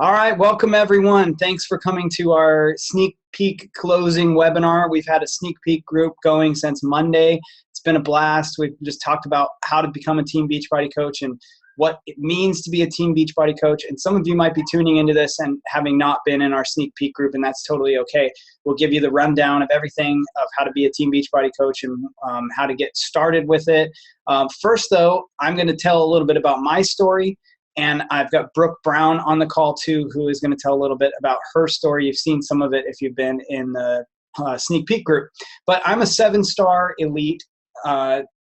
All right, welcome everyone. Thanks for coming to our sneak peek closing webinar. We've had a sneak peek group going since Monday. It's been a blast. We've just talked about how to become a team Beachbody coach and what it means to be a team Beachbody coach. And some of you might be tuning into this and having not been in our sneak peek group, and that's totally okay. We'll give you the rundown of everything of how to be a team Beachbody coach and how to get started with it. First though, I'm going to tell a little bit about my story. And I've got Brooke Brown on the call too, who is going to tell a little bit about her story. You've seen some of it if you've been in the sneak peek group. But I'm a 7-star elite,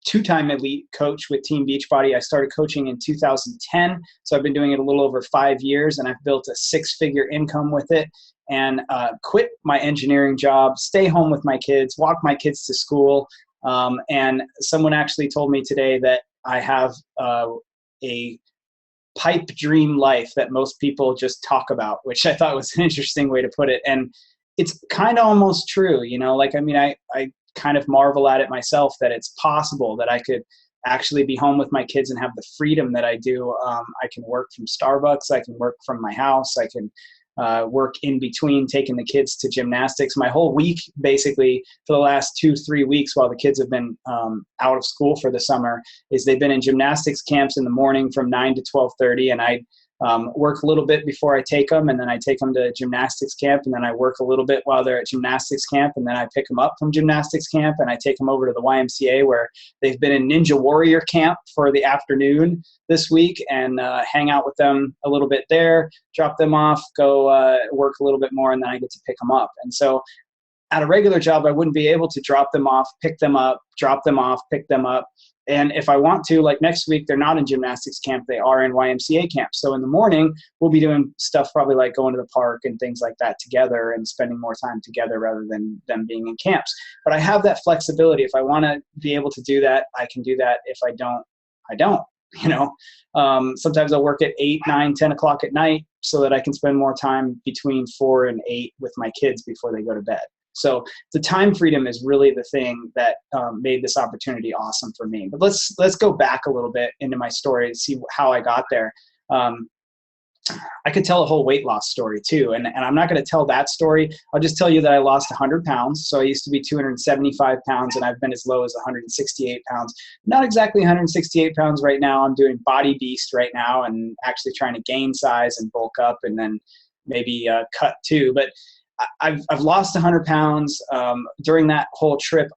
two-time elite coach with Team Beachbody. I started coaching in 2010, so I've been doing it a little over 5 years, and I've built a 6-figure income with it. And quit my engineering job, stay home with my kids, walk my kids to school. And someone actually told me today that I have a pipe dream life that most people just talk about, which I thought was an interesting way to put it. And it's kind of almost true, you know, like, I mean, I kind of marvel at it myself that it's possible that I could actually be home with my kids and have the freedom that I do. I can work from Starbucks. I can work from my house. I can work in between taking the kids to gymnastics. My whole week, basically, for the last 2-3 weeks while the kids have been out of school for the summer, is they've been in gymnastics camps in the morning from 9 to 12:30, and I work a little bit before I take them, and then I take them to gymnastics camp, and then I work a little bit while they're at gymnastics camp, and then I pick them up from gymnastics camp, and I take them over to the YMCA where they've been in Ninja Warrior camp for the afternoon this week, and hang out with them a little bit there, drop them off, go work a little bit more, and then I get to pick them up. And so at a regular job, I wouldn't be able to drop them off, pick them up, drop them off, pick them up. And if I want to, like next week, they're not in gymnastics camp, they are in YMCA camp. So in the morning, we'll be doing stuff probably like going to the park and things like that together and spending more time together rather than them being in camps. But I have that flexibility. If I want to be able to do that, I can do that. If I don't, I don't. You know, sometimes I'll work at 8, 9, 10 o'clock at night so that I can spend more time between 4 and 8 with my kids before they go to bed. So the time freedom is really the thing that made this opportunity awesome for me. But let's go back a little bit into my story to see how I got there. I could tell a whole weight loss story too, and I'm not going to tell that story. I'll just tell you that I lost 100 pounds. So I used to be 275 pounds, and I've been as low as 168 pounds. Not exactly 168 pounds right now. I'm doing Body Beast right now and actually trying to gain size and bulk up and then maybe cut too. But I've lost 100 pounds. During that whole trip,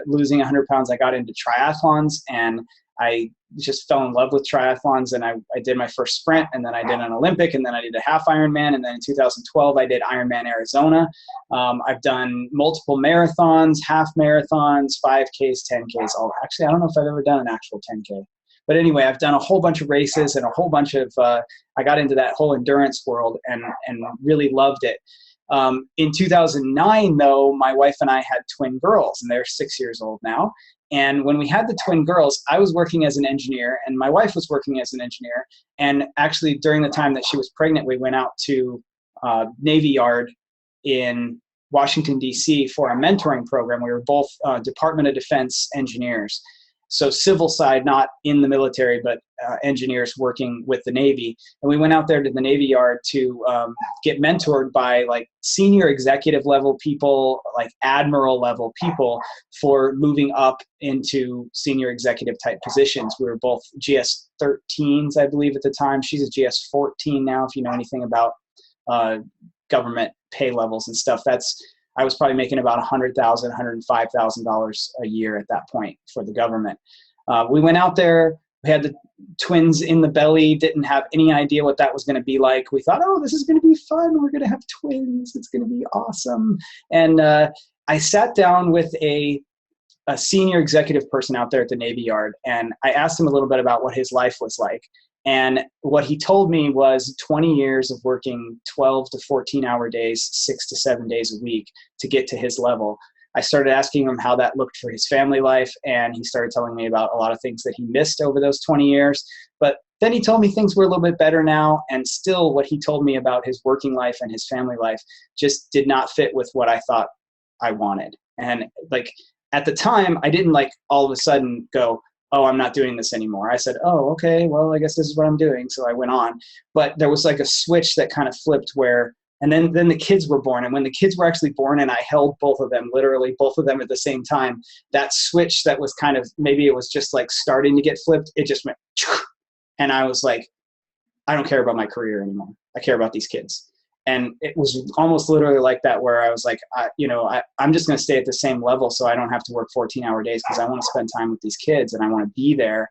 losing 100 pounds, I got into triathlons, and I just fell in love with triathlons. And I did my first sprint, and then I did an Olympic, and then I did a half Ironman. And then in 2012, I did Ironman Arizona. I've done multiple marathons, half marathons, 5Ks, 10Ks. Actually, I don't know if I've ever done an actual 10K. But anyway, I've done a whole bunch of races and a whole bunch of, I got into that whole endurance world and really loved it. In 2009, though, my wife and I had twin girls, and they're 6 years old now. And when we had the twin girls, I was working as an engineer, and my wife was working as an engineer. And actually, during the time that she was pregnant, we went out to Navy Yard in Washington, D.C. for a mentoring program. We were both Department of Defense engineers. So civil side, not in the military, but engineers working with the Navy. And we went out there to the Navy Yard to get mentored by like senior executive level people, like admiral level people for moving up into senior executive type positions. We were both GS 13s, I believe at the time. She's a GS 14 now, if you know anything about government pay levels and stuff. I was probably making about $100,000, $105,000 a year at that point for the government. We went out there, we had the twins in the belly, didn't have any idea what that was going to be like. We thought, oh, this is going to be fun. We're going to have twins. It's going to be awesome. And I sat down with a senior executive person out there at the Navy Yard, and I asked him a little bit about what his life was like. And what he told me was 20 years of working 12 to 14-hour days, 6 to 7 days a week to get to his level. I started asking him how that looked for his family life, and he started telling me about a lot of things that he missed over those 20 years. But then he told me things were a little bit better now, and still what he told me about his working life and his family life just did not fit with what I thought I wanted. And like at the time, I didn't like all of a sudden go, oh, I'm not doing this anymore. I said, oh, okay, well, I guess this is what I'm doing. So I went on. But there was like a switch that kind of flipped where, and then the kids were born. And when the kids were actually born and I held both of them, literally both of them at the same time, that switch that was kind of, maybe it was just like starting to get flipped, it just went, and I was like, I don't care about my career anymore. I care about these kids. And it was almost literally like that, where I was like, I'm just going to stay at the same level so I don't have to work 14-hour days, because I want to spend time with these kids and I want to be there.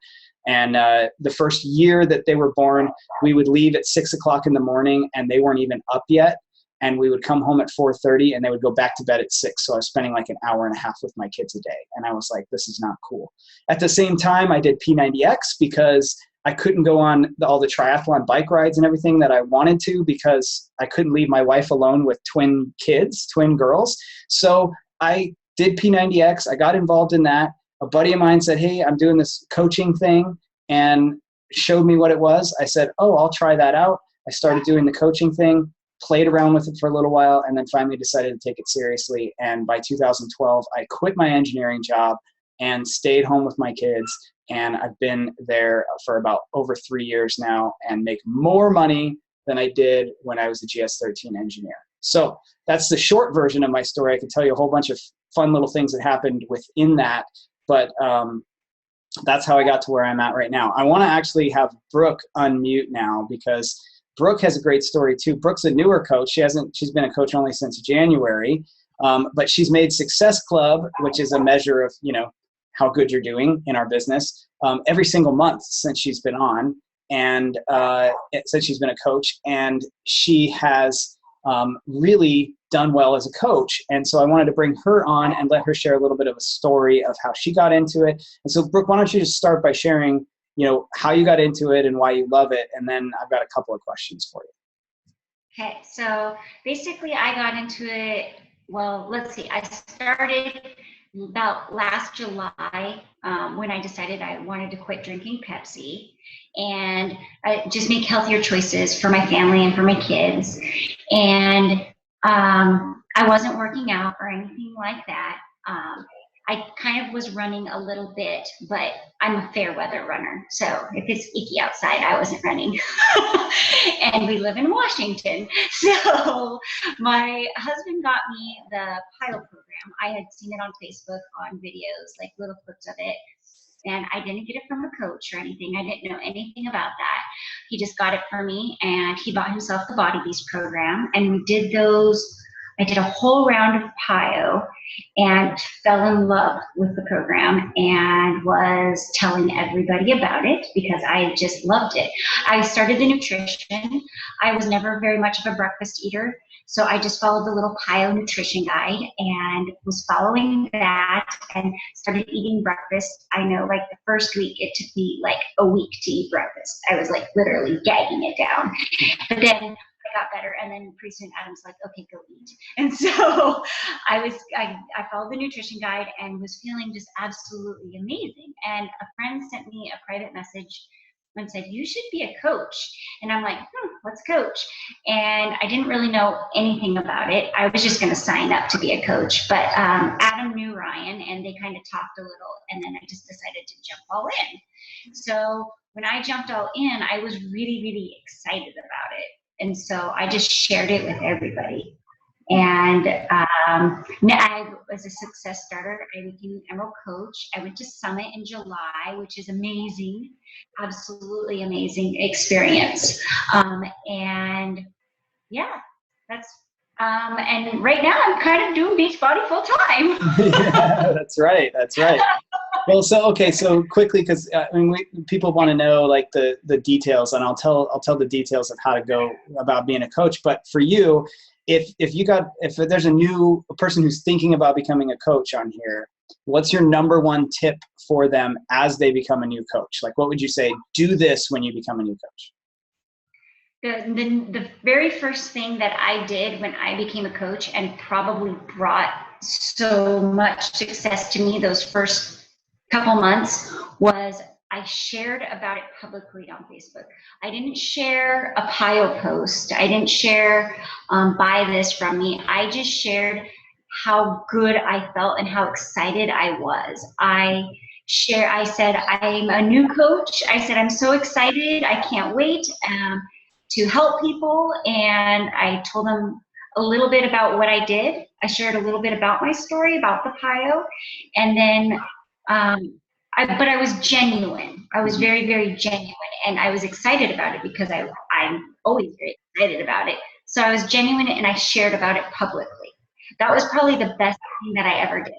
And the first year that they were born, we would leave at 6 o'clock in the morning and they weren't even up yet. And we would come home at 4:30 and they would go back to bed at 6. So I was spending like an hour and a half with my kids a day. And I was like, this is not cool. At the same time, I did P90X because I couldn't go on all the triathlon bike rides and everything that I wanted to, because I couldn't leave my wife alone with twin kids, twin girls. So I did P90X. I got involved in that. A buddy of mine said, hey, I'm doing this coaching thing, and showed me what it was. I said, oh, I'll try that out. I started doing the coaching thing, played around with it for a little while, and then finally decided to take it seriously. And by 2012, I quit my engineering job and stayed home with my kids. And I've been there for about over 3 years now and make more money than I did when I was a GS13 engineer. So that's the short version of my story. I could tell you a whole bunch of fun little things that happened within that, but that's how I got to where I'm at right now. I want to actually have Brooke unmute now, because Brooke has a great story too. Brooke's a newer coach. She's been a coach only since January, but she's made Success Club, which is a measure of, how good you're doing in our business, every single month since she's been on, and since she's been a coach, and she has really done well as a coach. And so I wanted to bring her on and let her share a little bit of a story of how she got into it. And so Brooke, why don't you just start by sharing, how you got into it and why you love it. And then I've got a couple of questions for you. Okay, so basically I got into it, well, let's see, I started about last July when I decided I wanted to quit drinking Pepsi and just make healthier choices for my family and for my kids. And I wasn't working out or anything like that. I kind of was running a little bit, but I'm a fair weather runner. So if it's icky outside, I wasn't running. And we live in Washington. So my husband got me the PILE program. I had seen it on Facebook on videos, like little clips of it. And I didn't get it from a coach or anything. I didn't know anything about that. He just got it for me, and he bought himself the Body Beast program. And we did those. I did a whole round of PIO and fell in love with the program and was telling everybody about it because I just loved it. I started the nutrition. I was never very much of a breakfast eater, so I just followed the little PIO nutrition guide and was following that and started eating breakfast. I know, like the first week, it took me like a week to eat breakfast. I was like literally gagging it down. But then I got better, and then pretty soon Adam's like, okay, go eat. And so I followed the nutrition guide and was feeling just absolutely amazing. And a friend sent me a private message and said, you should be a coach. And I'm like, what's coach? And I didn't really know anything about it. I was just going to sign up to be a coach. But Adam knew Ryan, and they kind of talked a little, and then I just decided to jump all in. So when I jumped all in, I was really, really excited about it. And so I just shared it with everybody. And I was a success starter. I became an Emerald coach. I went to Summit in July, which is amazing, absolutely amazing experience. And yeah, that's, and right now I'm kind of doing Beachbody full time. Yeah, that's right. That's right. Well, so quickly, because people want to know like the details, and I'll tell the details of how to go about being a coach. But for you, if there's a person who's thinking about becoming a coach on here, what's your number one tip for them as they become a new coach? Like, what would you say? Do this when you become a new coach. The very first thing that I did when I became a coach, and probably brought so much success to me those first couple months, was I shared about it publicly on Facebook. I didn't share a PIO post. I didn't share buy this from me. I just shared how good I felt and how excited I was. I share. I said, I'm a new coach. I said, I'm so excited. I can't wait to help people. And I told them a little bit about what I did. I shared a little bit about my story, about the PIO. And then, but I was genuine. I was very, very genuine. And I was excited about it because I'm always very excited about it. So I was genuine and I shared about it publicly. That was probably the best thing that I ever did.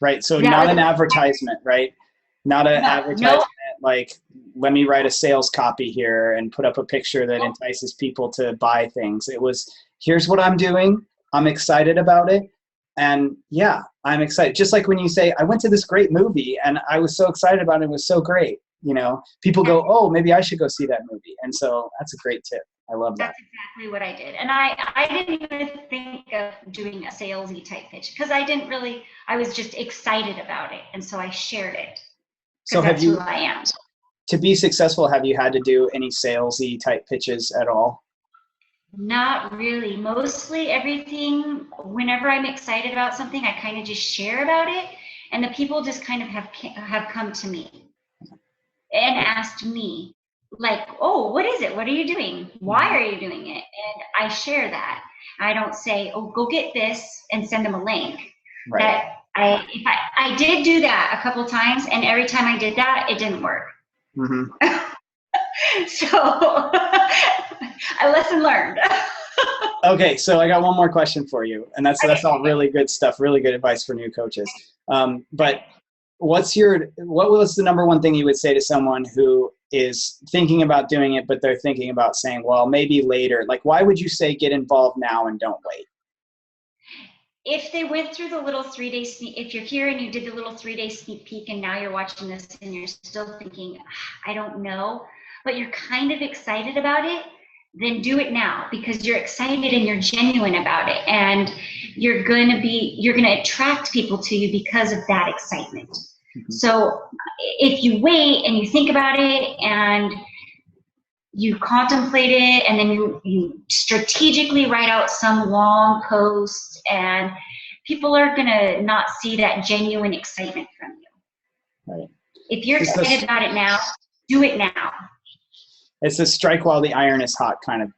Right. So not an advertisement, right? Not an advertisement like, let me write a sales copy here and put up a picture that entices people to buy things. It was, here's what I'm doing. I'm excited about it. And yeah, I'm excited. Just like when you say, I went to this great movie and I was so excited about it. It was so great. You know, people go, oh, maybe I should go see that movie. And so that's a great tip. I love that. That's exactly what I did. And I didn't even think of doing a salesy type pitch because I was just excited about it. And so I shared it. So that's who I am. To be successful, have you had to do any salesy type pitches at all? Not really. Mostly everything, whenever I'm excited about something, I kind of just share about it. And the people just kind of have come to me and asked me, like, oh, what is it? What are you doing? Why are you doing it? And I share that. I don't say, oh, go get this and send them a link. Right. I did do that a couple of times, and every time I did that, it didn't work. Mm-hmm. So a lesson learned. Okay, so I got one more question for you, and that's all really good stuff, really good advice for new coaches. But what was the number one thing you would say to someone who is thinking about doing it, but they're thinking about saying, well, maybe later? Like, why would you say get involved now and don't wait? If they went through the little 3-day sneak, if you're here and you did the little 3-day sneak peek and now you're watching this and you're still thinking, I don't know, but you're kind of excited about it, then do it now because you're excited and you're genuine about it. And you're going to attract people to you because of that excitement. Mm-hmm. So if you wait and you think about it and you contemplate it and then you strategically write out some long post, and people are going to not see that genuine excitement from you. Right. If you're excited about it now, do it now. It's a strike while the iron is hot kind of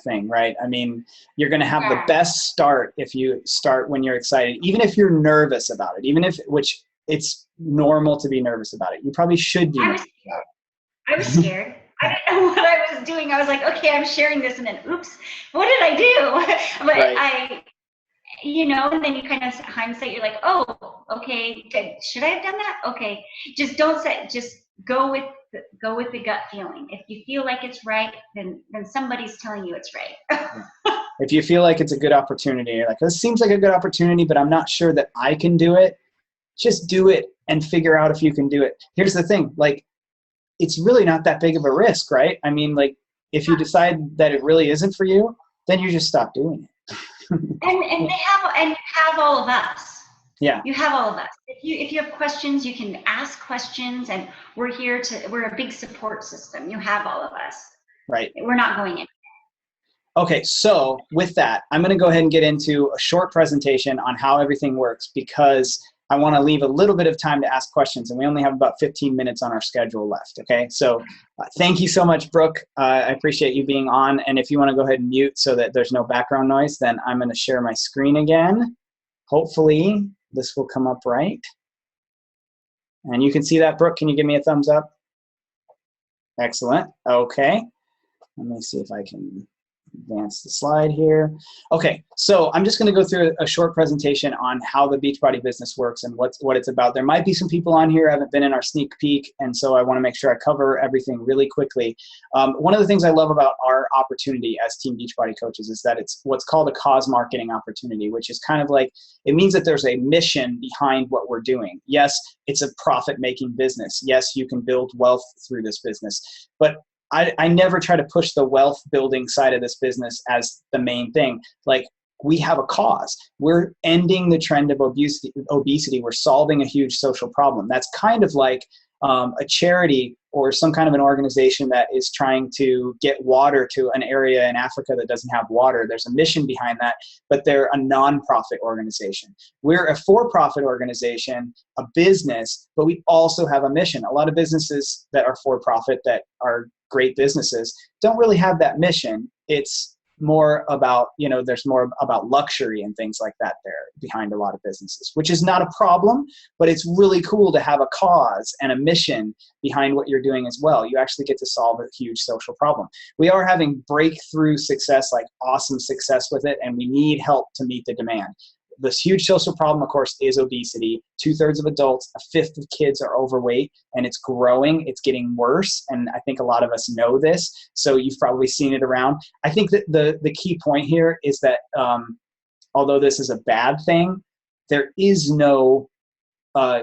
thing, right? I mean, you're going to have the best start if you start when you're excited, even if you're nervous about it, which it's normal to be nervous about it. You probably should be. I was scared. I didn't know what I was doing. I was like, okay, I'm sharing this, and then, oops, what did I do? But right. And then you kind of hindsight, you're like, oh, okay, should I have done that? Okay, just go with the gut feeling. If you feel like it's right, then somebody's telling you it's right. If you feel like it's a good opportunity, you're like, this seems like a good opportunity, but I'm not sure that I can do it. Just do it and figure out if you can do it. Here's the thing, like, it's really not that big of a risk, right? I mean, like, if you decide that it really isn't for you, then you just stop doing it. and you have all of us. Yeah. You have all of us. If you have questions, you can ask questions, and we're a big support system. You have all of us. Right. We're not going in. Okay, so with that, I'm going to go ahead and get into a short presentation on how everything works because I want to leave a little bit of time to ask questions, and we only have about 15 minutes on our schedule left, okay? So thank you so much, Brooke. I appreciate you being on, and if you want to go ahead and mute so that there's no background noise, then I'm going to share my screen again. Hopefully this will come up right. And you can see that, Brooke. Can you give me a thumbs up? Excellent. Okay. Let me see if I can advance the slide here. Okay, so I'm just going to go through a short presentation on how the Beachbody business works and what it's about. There might be some people on here who haven't been in our sneak peek, and so I want to make sure I cover everything really quickly. One of the things I love about our opportunity as Team Beachbody coaches is that it's what's called a cause marketing opportunity, which is kind of like, it means that there's a mission behind what we're doing. Yes, it's a profit-making business. Yes, you can build wealth through this business, but I never try to push the wealth building side of this business as the main thing. Like, we have a cause. We're ending the trend of obesity. We're solving a huge social problem. That's kind of like a charity or some kind of an organization that is trying to get water to an area in Africa that doesn't have water. There's a mission behind that, but they're a nonprofit organization. We're a for-profit organization, a business, but we also have a mission. A lot of businesses that are for-profit that are great businesses don't really have that mission. It's more about, there's more about luxury and things like that there behind a lot of businesses, which is not a problem, but it's really cool to have a cause and a mission behind what you're doing as well. You actually get to solve a huge social problem. We are having breakthrough success, like awesome success with it, and we need help to meet the demand. This huge social problem, of course, is obesity. 2/3 of adults, 1/5 of kids are overweight, and it's growing. It's getting worse, and I think a lot of us know this, so you've probably seen it around. I think that the key point here is that although this is a bad thing, there is no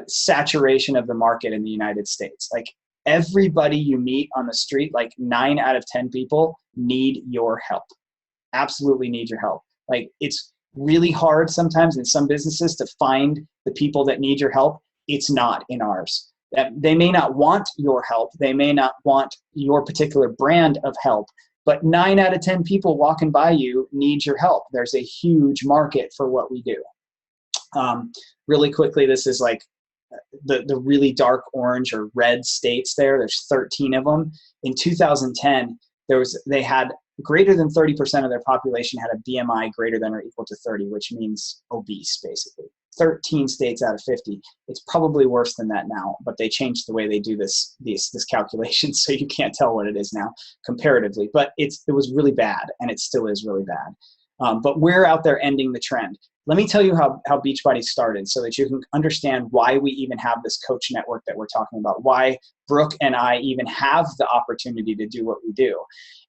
saturation of the market in the United States. Like, everybody you meet on the street, like 9 out of 10 people need your help. Absolutely need your help. Like, it's really hard sometimes in some businesses to find the people that need your help. It's not in ours. They may not want your help. They may not want your particular brand of help, but 9 out of 10 people walking by you need your help. There's a huge market for what we do. Really quickly, this is like the really dark orange or red states there. There's 13 of them. In 2010, they had greater than 30% of their population had a BMI greater than or equal to 30, which means obese, basically. 13 states out of 50. It's probably worse than that now, but they changed the way they do this calculation, so you can't tell what it is now comparatively. But it was really bad, and it still is really bad. But we're out there ending the trend. Let me tell you how Beachbody started so that you can understand why we even have this coach network that we're talking about, why Brooke and I even have the opportunity to do what we do.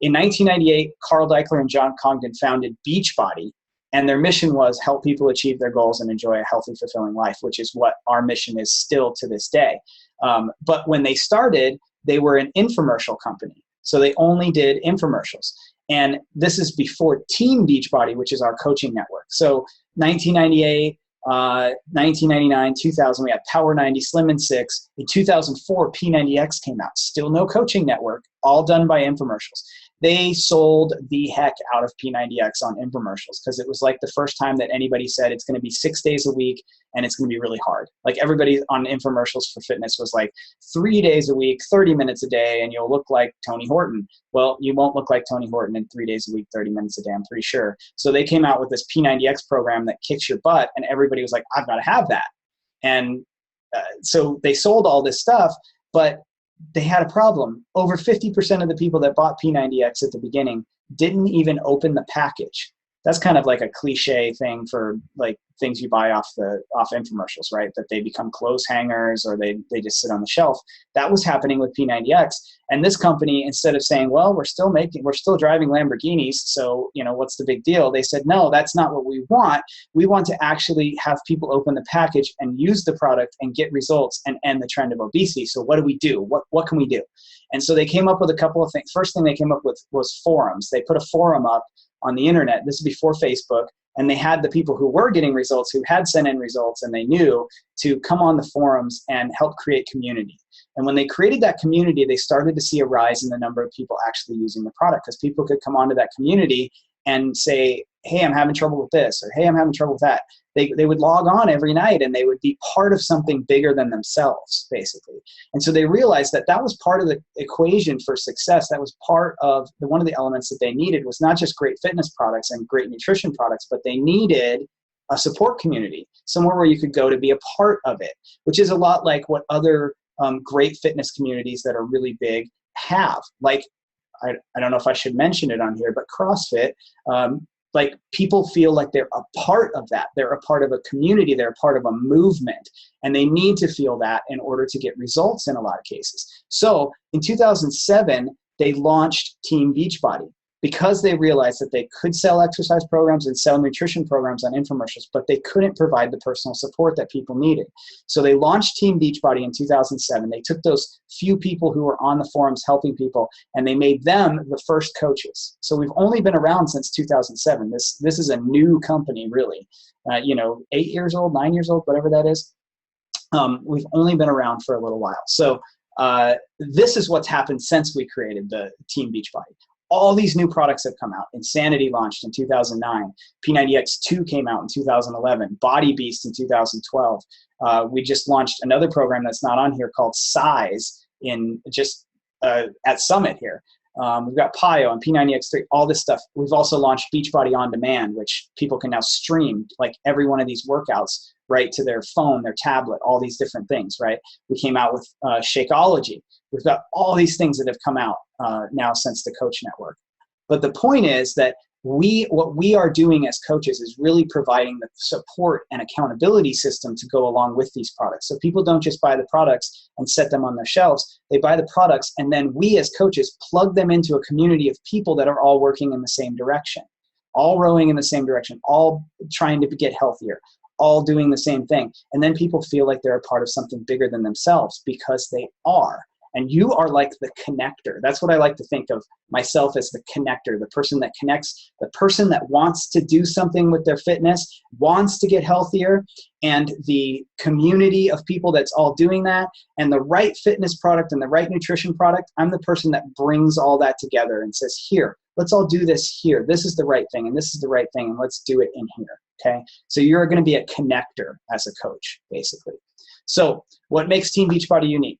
In 1998, Carl Deichler and John Congdon founded Beachbody, and their mission was help people achieve their goals and enjoy a healthy, fulfilling life, which is what our mission is still to this day. But when they started, they were an infomercial company. So they only did infomercials. And this is before Team Beachbody, which is our coaching network. So 1998, 1999, 2000, we had Power 90, Slim and 6. In 2004, P90X came out. Still no coaching network, all done by infomercials. They sold the heck out of P90X on infomercials because it was like the first time that anybody said it's going to be 6 days a week and it's going to be really hard. Like, everybody on infomercials for fitness was like 3 days a week, 30 minutes a day, and you'll look like Tony Horton. Well, you won't look like Tony Horton in 3 days a week, 30 minutes a day, I'm pretty sure. So they came out with this P90X program that kicks your butt, and everybody was like, I've got to have that. And so they sold all this stuff, but they had a problem. Over 50% of the people that bought P90X at the beginning didn't even open the package. That's kind of like a cliche thing for like things you buy off infomercials, right? That they become clothes hangers or they just sit on the shelf. That was happening with P90X. And this company, instead of saying, well, we're still driving Lamborghinis, so what's the big deal? They said, no, that's not what we want. We want to actually have people open the package and use the product and get results and end the trend of obesity. So what do we do? What can we do? And so they came up with a couple of things. First thing they came up with was forums. They put a forum up on the internet. This is before Facebook. And they had the people who were getting results, who had sent in results, and they knew to come on the forums and help create community. And when they created that community, they started to see a rise in the number of people actually using the product, because people could come onto that community and say, hey, I'm having trouble with this, or hey, I'm having trouble with that. They would log on every night and they would be part of something bigger than themselves, basically. And so they realized that that was part of the equation for success. That was part of one of the elements that they needed was not just great fitness products and great nutrition products, but they needed a support community, somewhere where you could go to be a part of it, which is a lot like what other great fitness communities that are really big have. Like, I don't know if I should mention it on here, but CrossFit, like, people feel like they're a part of that. They're a part of a community. They're a part of a movement. And they need to feel that in order to get results in a lot of cases. So in 2007, they launched Team Beachbody because they realized that they could sell exercise programs and sell nutrition programs on infomercials, but they couldn't provide the personal support that people needed. So they launched Team Beachbody in 2007. They took those few people who were on the forums helping people, and they made them the first coaches. So we've only been around since 2007. This is a new company, really. 8 years old, 9 years old, whatever that is. We've only been around for a little while. So This is what's happened since we created the Team Beachbody. All these new products have come out. Insanity launched in 2009. P90X2 came out in 2011. Body Beast in 2012. We just launched another program that's not on here called Size at Summit here. We've got Pio and P90X3, all this stuff. We've also launched Beachbody On Demand, which people can now stream like every one of these workouts right to their phone, their tablet, all these different things, right? We came out with Shakeology. We've got all these things that have come out now since the Coach Network. But the point is that what we are doing as coaches is really providing the support and accountability system to go along with these products. So people don't just buy the products and set them on their shelves. They buy the products, and then we as coaches plug them into a community of people that are all working in the same direction, all rowing in the same direction, all trying to get healthier, all doing the same thing. And then people feel like they're a part of something bigger than themselves because they are. And you are like the connector. That's what I like to think of myself as, the connector, the person that connects, the person that wants to do something with their fitness, wants to get healthier, and the community of people that's all doing that, and the right fitness product and the right nutrition product. I'm the person that brings all that together and says, here, let's all do this here. This is the right thing, and this is the right thing, and let's do it in here, okay? So you're gonna be a connector as a coach, basically. So what makes Team Beachbody unique?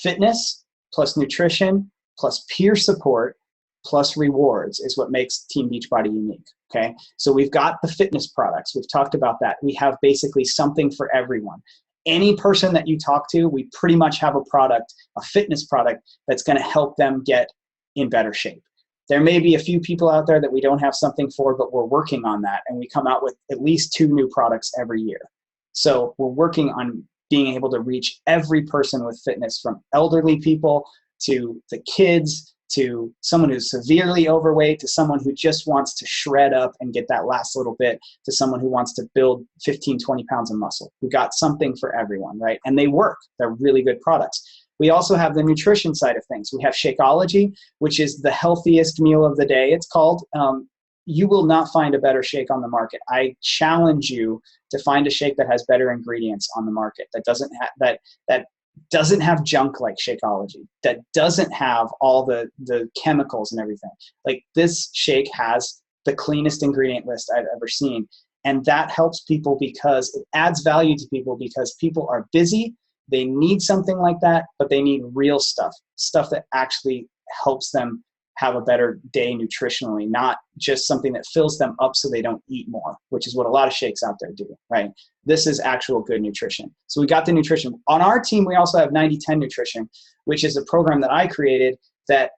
Fitness plus nutrition plus peer support plus rewards is what makes Team Beachbody unique, okay? So we've got the fitness products. We've talked about that. We have basically something for everyone. Any person that you talk to, we pretty much have a product, a fitness product, that's gonna help them get in better shape. There may be a few people out there that we don't have something for, but we're working on that, and we come out with at least 2 new products every year. So we're working on being able to reach every person with fitness, from elderly people to the kids, to someone who's severely overweight, to someone who just wants to shred up and get that last little bit, to someone who wants to build 15, 20 pounds of muscle. We've got something for everyone, right? And they work. They're really good products. We also have the nutrition side of things. We have Shakeology, which is the healthiest meal of the day, it's called. You will not find a better shake on the market. I challenge you to find a shake that has better ingredients on the market, that doesn't have junk like Shakeology, that doesn't have all the chemicals and everything. Like, this shake has the cleanest ingredient list I've ever seen. And that helps people because it adds value to people, because people are busy. They need something like that, but they need real stuff that actually helps them have a better day nutritionally, not just something that fills them up so they don't eat more, which is what a lot of shakes out there do, right? This is actual good nutrition. So we got the nutrition. On our team, we also have 90-10 nutrition, which is a program that I created that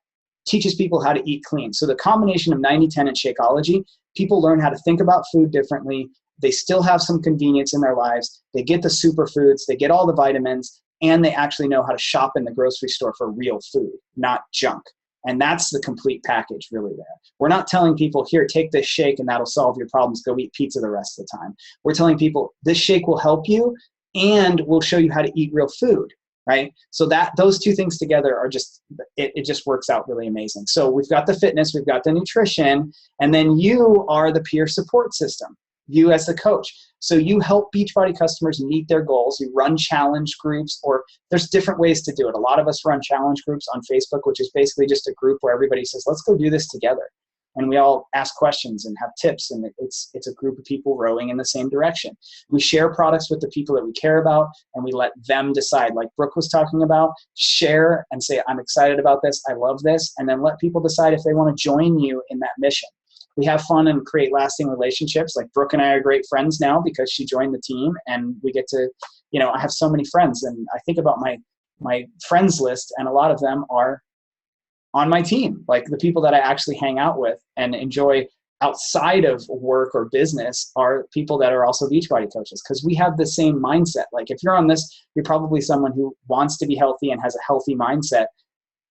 teaches people how to eat clean. So the combination of 90-10 and Shakeology, people learn how to think about food differently. They still have some convenience in their lives. They get the superfoods, they get all the vitamins, and they actually know how to shop in the grocery store for real food, not junk. And that's the complete package really there. We're not telling people, here, take this shake and that'll solve your problems, go eat pizza the rest of the time. We're telling people, this shake will help you and we'll show you how to eat real food, right? So that those two things together are just, it just works out really amazing. So we've got the fitness, we've got the nutrition, and then you are the peer support system, you as the coach. So you help Beachbody customers meet their goals. You run challenge groups, or there's different ways to do it. A lot of us run challenge groups on Facebook, which is basically just a group where everybody says, let's go do this together. And we all ask questions and have tips, and it's a group of people rowing in the same direction. We share products with the people that we care about, and we let them decide, like Brooke was talking about, share and say, I'm excited about this, I love this, and then let people decide if they want to join you in that mission. We have fun and create lasting relationships. Like, Brooke and I are great friends now because she joined the team, and we get to, I have so many friends, and I think about my friends list, and a lot of them are on my team. Like, the people that I actually hang out with and enjoy outside of work or business are people that are also Beachbody coaches, because we have the same mindset. Like, if you're on this, you're probably someone who wants to be healthy and has a healthy mindset.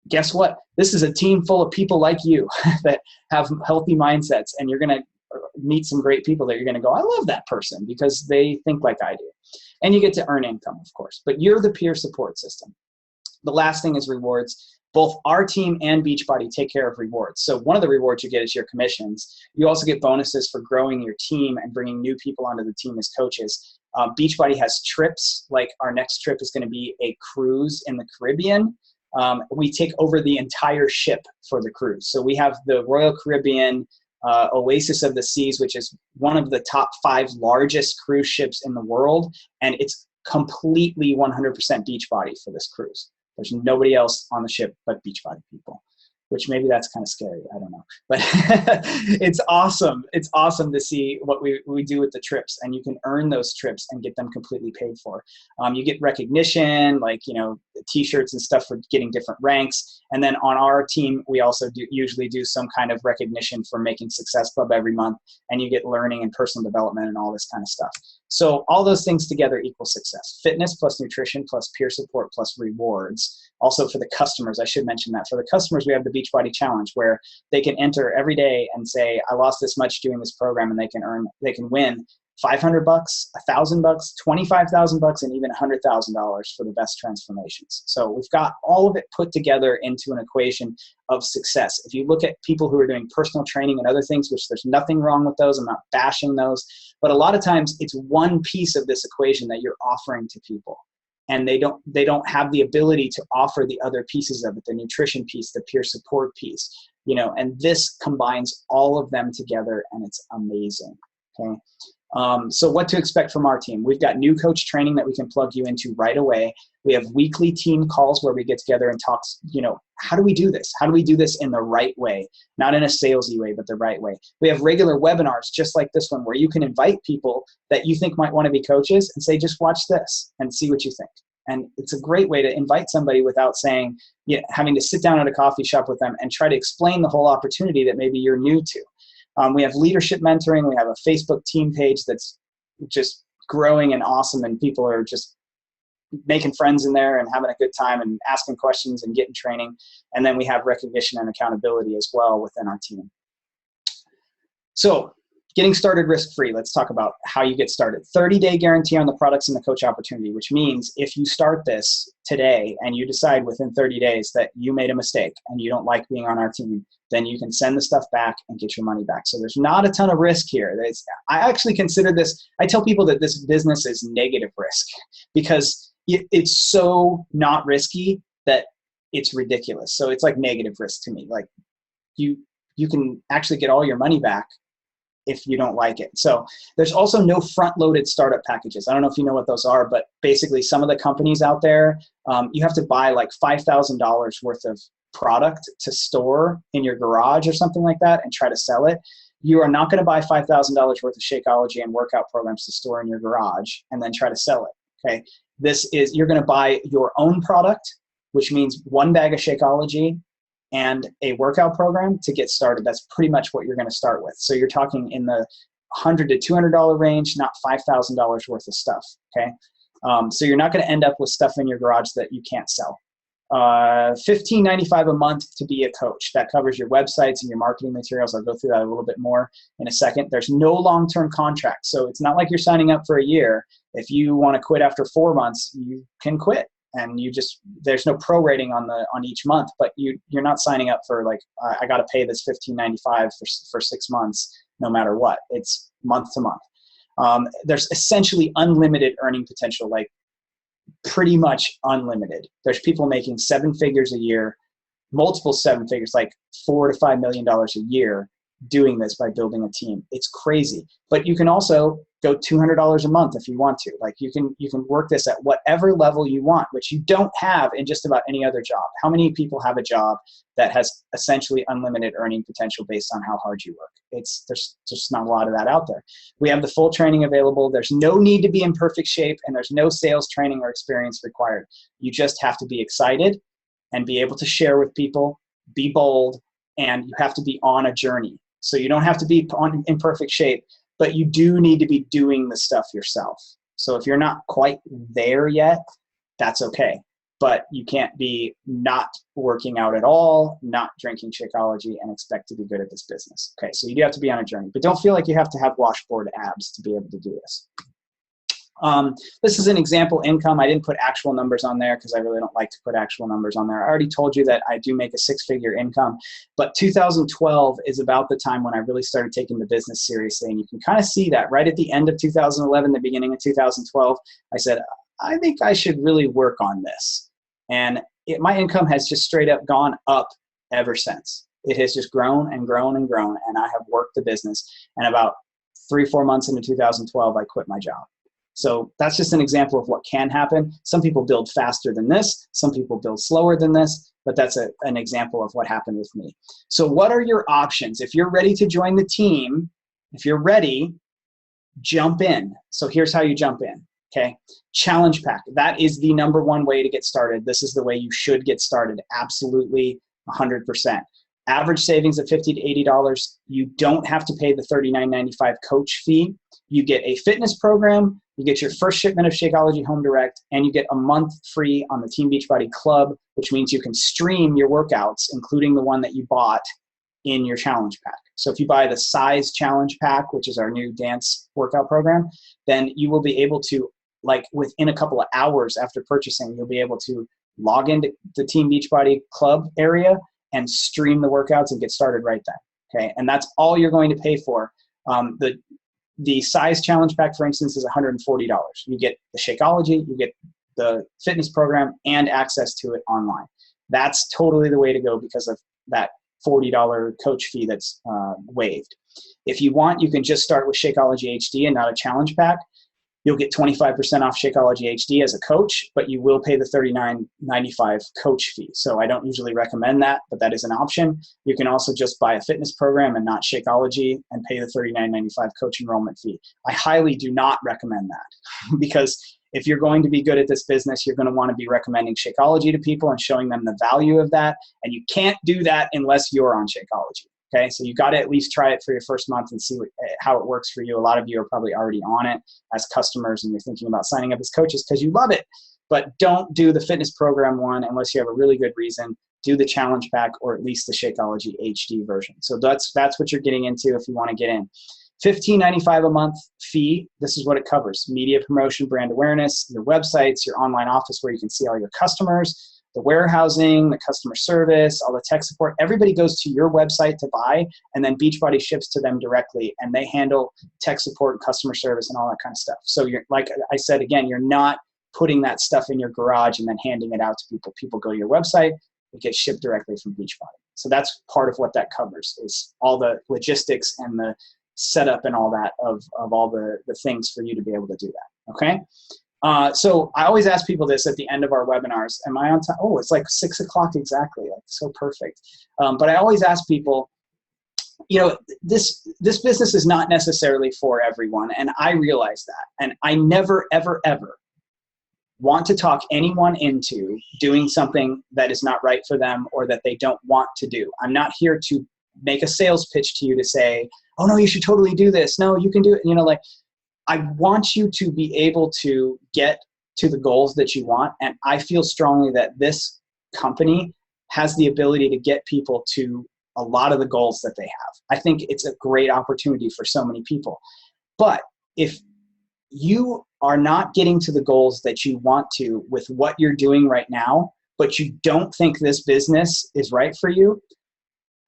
Guess what? This is a team full of people like you that have healthy mindsets, and you're going to meet some great people that you're going to go, I love that person because they think like I do. And you get to earn income, of course, but you're the peer support system. The last thing is rewards. Both our team and Beachbody take care of rewards. So one of the rewards you get is your commissions. You also get bonuses for growing your team and bringing new people onto the team as coaches. Beachbody has trips, like our next trip is going to be a cruise in the Caribbean. We take over the entire ship for the cruise. So we have the Royal Caribbean Oasis of the Seas, which is one of the top 5 largest cruise ships in the world. And it's completely 100% Beachbody for this cruise. There's nobody else on the ship but Beachbody people, which maybe that's kind of scary. I don't know. But it's awesome. It's awesome to see what we do with the trips, and you can earn those trips and get them completely paid for. You get recognition, like, t-shirts and stuff for getting different ranks. And then on our team, we also usually do some kind of recognition for making Success Club every month, and you get learning and personal development and all this kind of stuff. So all those things together equal success. Fitness plus nutrition plus peer support plus rewards. Also for the customers, I should mention that. For the customers, we have the Beachbody Challenge, where they can enter every day and say, I lost this much doing this program, and they can win $500, $1,000, $25,000, and even $100,000 for the best transformations. So we've got all of it put together into an equation of success. If you look at people who are doing personal training and other things, which there's nothing wrong with those, I'm not bashing those, but a lot of times it's one piece of this equation that you're offering to people, and they don't have the ability to offer the other pieces of it, the nutrition piece, the peer support piece, and this combines all of them together, and it's amazing. Okay. So what to expect from our team? We've got new coach training that we can plug you into right away. We have weekly team calls where we get together and talk, how do we do this? How do we do this in the right way? Not in a salesy way, but the right way. We have regular webinars just like this one, where you can invite people that you think might want to be coaches and say, just watch this and see what you think. And it's a great way to invite somebody without saying, having to sit down at a coffee shop with them and try to explain the whole opportunity that maybe you're new to. We have leadership mentoring. We have a Facebook team page that's just growing and awesome, and people are just making friends in there and having a good time and asking questions and getting training. And then we have recognition and accountability as well within our team. So getting started risk-free, let's talk about how you get started. 30-day guarantee on the products and the coach opportunity, which means if you start this today and you decide within 30 days that you made a mistake and you don't like being on our team, then you can send the stuff back and get your money back. So there's not a ton of risk here. I actually consider this, I tell people that this business is negative risk, because it's so not risky that it's ridiculous. So it's like negative risk to me. Like you can actually get all your money back if you don't like it. So there's also no front-loaded startup packages. I don't know if you know what those are, but basically some of the companies out there, you have to buy like $5,000 worth of product to store in your garage or something like that and try to sell it. You are not going to buy $5,000 worth of Shakeology and workout programs to store in your garage and then try to sell it. Okay. You're going to buy your own product, which means 1 bag of Shakeology and a workout program to get started. That's pretty much what you're going to start with. So you're talking in the $100 to $200 range, not $5,000 worth of stuff. Okay. So you're not going to end up with stuff in your garage that you can't sell. $15.95 a month to be a coach. That covers your websites and your marketing materials. I'll go through that a little bit more in a second. There's no long-term contract. So it's not like you're signing up for a year. If you want to quit after 4 months, you can quit. And there's no prorating on each month, but you're not signing up for like, I got to pay this $15.95 for 6 months, no matter what. It's month to month. There's essentially unlimited earning potential, like pretty much unlimited. There's people making 7 figures a year, multiple 7 figures, like $4 to $5 million a year doing this by building a team. It's crazy. But you can also go $200 a month if you want to. Like you can work this at whatever level you want, which you don't have in just about any other job. How many people have a job that has essentially unlimited earning potential based on how hard you work? There's just not a lot of that out there. We have the full training available. There's no need to be in perfect shape, and there's no sales training or experience required. You just have to be excited and be able to share with people, be bold, and you have to be on a journey. So you don't have to be in perfect shape, but you do need to be doing the stuff yourself. So if you're not quite there yet, that's okay. But you can't be not working out at all, not drinking Shakeology, and expect to be good at this business. Okay, so you do have to be on a journey. But don't feel like you have to have washboard abs to be able to do this. This is an example income. I didn't put actual numbers on there because I really don't like to put actual numbers on there. I already told you that I do make a 6-figure income, but 2012 is about the time when I really started taking the business seriously. And you can kind of see that right at the end of 2011, the beginning of 2012, I said, I think I should really work on this. And my income has just straight up gone up ever since. It has just grown and grown and grown, and I have worked the business. And about 3-4 months into 2012, I quit my job. So that's just an example of what can happen. Some people build faster than this. Some people build slower than this, but that's an example of what happened with me. So what are your options? If you're ready to join the team, if you're ready, jump in. So here's how you jump in, okay? Challenge pack. That is the #1 way to get started. This is the way you should get started, absolutely 100%. Average savings of $50 to $80. You don't have to pay the $39.95 coach fee. You get a fitness program, you get your first shipment of Shakeology Home Direct, and you get a month free on the Team Beachbody Club, which means you can stream your workouts, including the one that you bought in your challenge pack. So if you buy the size challenge pack, which is our new dance workout program, then you will be able to, like within a couple of hours after purchasing, you'll be able to log into the Team Beachbody Club area and stream the workouts and get started right then. Okay, and that's all you're going to pay for. The size challenge pack, for instance, is $140. You get the Shakeology, you get the fitness program, and access to it online. That's totally the way to go because of that $40 coach fee that's waived. If you want, you can just start with Shakeology HD and not a challenge pack. You'll get 25% off Shakeology HD as a coach, but you will pay the $39.95 coach fee. So I don't usually recommend that, but that is an option. You can also just buy a fitness program and not Shakeology and pay the $39.95 coach enrollment fee. I highly do not recommend that because if you're going to be good at this business, you're going to want to be recommending Shakeology to people and showing them the value of that. And you can't do that unless you're on Shakeology. Okay, so you got to at least try it for your first month and see how it works for you. A lot of you are probably already on it as customers and you're thinking about signing up as coaches because you love it. But don't do the fitness program one unless you have a really good reason. Do the challenge pack or at least the Shakeology HD version. So that's what you're getting into if you want to get in. $15.95 a month fee. This is what it covers: media promotion, brand awareness, your websites, your online office where you can see all your customers, the warehousing, the customer service, all the tech support. Everybody goes to your website to buy, and then Beachbody ships to them directly, and they handle tech support and customer service and all that kind of stuff. So you're, like I said, again, you're not putting that stuff in your garage and then handing it out to people. People go to your website, it gets shipped directly from Beachbody. So that's part of what that covers, is all the logistics and the setup and all that of all the things for you to be able to do that, okay? So I always ask people this at the end of our webinars. Am I on time? Oh, it's like 6 o'clock exactly. Like, so perfect. But I always ask people, you know, this business is not necessarily for everyone, and I realize that. And I never, ever, ever want to talk anyone into doing something that is not right for them or that they don't want to do. I'm not here to make a sales pitch to you to say, oh no, you should totally do this. No, you can do it. You know, like, I want you to be able to get to the goals that you want. And I feel strongly that this company has the ability to get people to a lot of the goals that they have. I think it's a great opportunity for so many people. But if you are not getting to the goals that you want to with what you're doing right now, but you don't think this business is right for you,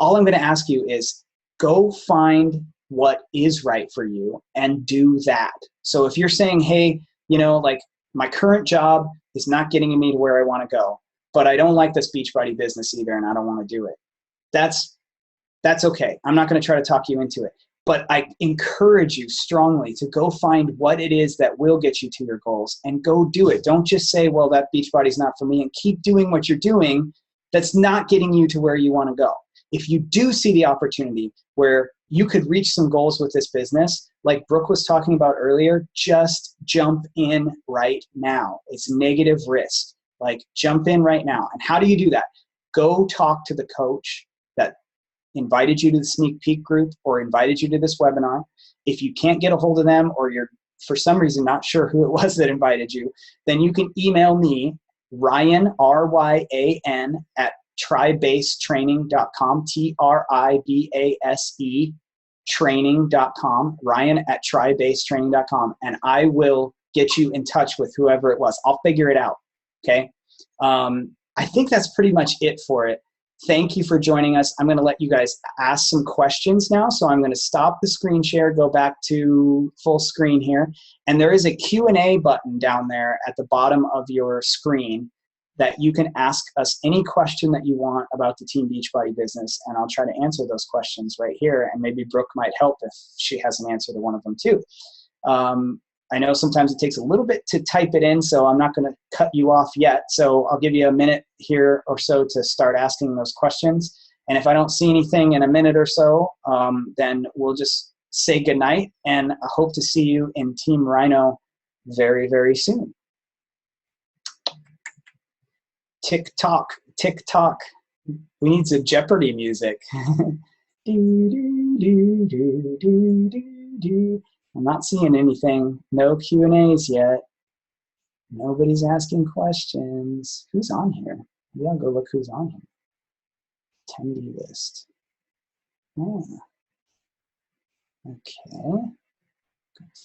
all I'm going to ask you is go find what is right for you and do that. So if you're saying, hey, you know, like, my current job is not getting me to where I want to go, but I don't like this Beachbody business either and I don't want to do it, that's okay. I'm not going to try to talk you into it. But I encourage you strongly to go find what it is that will get you to your goals and go do it. Don't just say, well, that Beachbody's not for me, and keep doing what you're doing that's not getting you to where you want to go. If you do see the opportunity where you could reach some goals with this business, like Brooke was talking about earlier, just jump in right now. It's negative risk. Like, jump in right now. And how do you do that? Go talk to the coach that invited you to the sneak peek group or invited you to this webinar. If you can't get a hold of them, or you're for some reason not sure who it was that invited you, then you can email me, Ryan, RYAN, at tribasetraining.com, TRIBASE training.com, Ryan at tribasetraining.com, and I will get you in touch with whoever it was. I'll figure it out. Okay. I think that's pretty much it for it. Thank you for joining us. I'm going to let you guys ask some questions now. So I'm going to stop the screen share, go back to full screen here. And there is a Q&A button down there at the bottom of your screen that you can ask us any question that you want about the Team Beachbody business. And I'll try to answer those questions right here. And maybe Brooke might help if she has an answer to one of them too. I know sometimes it takes a little bit to type it in, so I'm not going to cut you off yet. So I'll give you a minute here or so to start asking those questions. And if I don't see anything in a minute or so, then we'll just say goodnight. And I hope to see you in Team Rhino very, very soon. Tick tock, tick tock. We need some Jeopardy music. Do, do, do, do, do, do, do. I'm not seeing anything. No Q&As yet. Nobody's asking questions. Who's on here? Maybe I'll go look who's on here. Attendee list. Oh. Okay.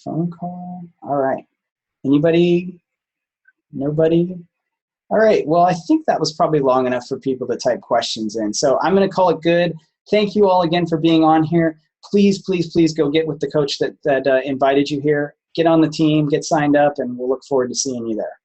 Phone call. All right. Anybody? Nobody? All right. Well, I think that was probably long enough for people to type questions in. So I'm going to call it good. Thank you all again for being on here. Please, please, please go get with the coach that invited you here. Get on the team, get signed up, and we'll look forward to seeing you there.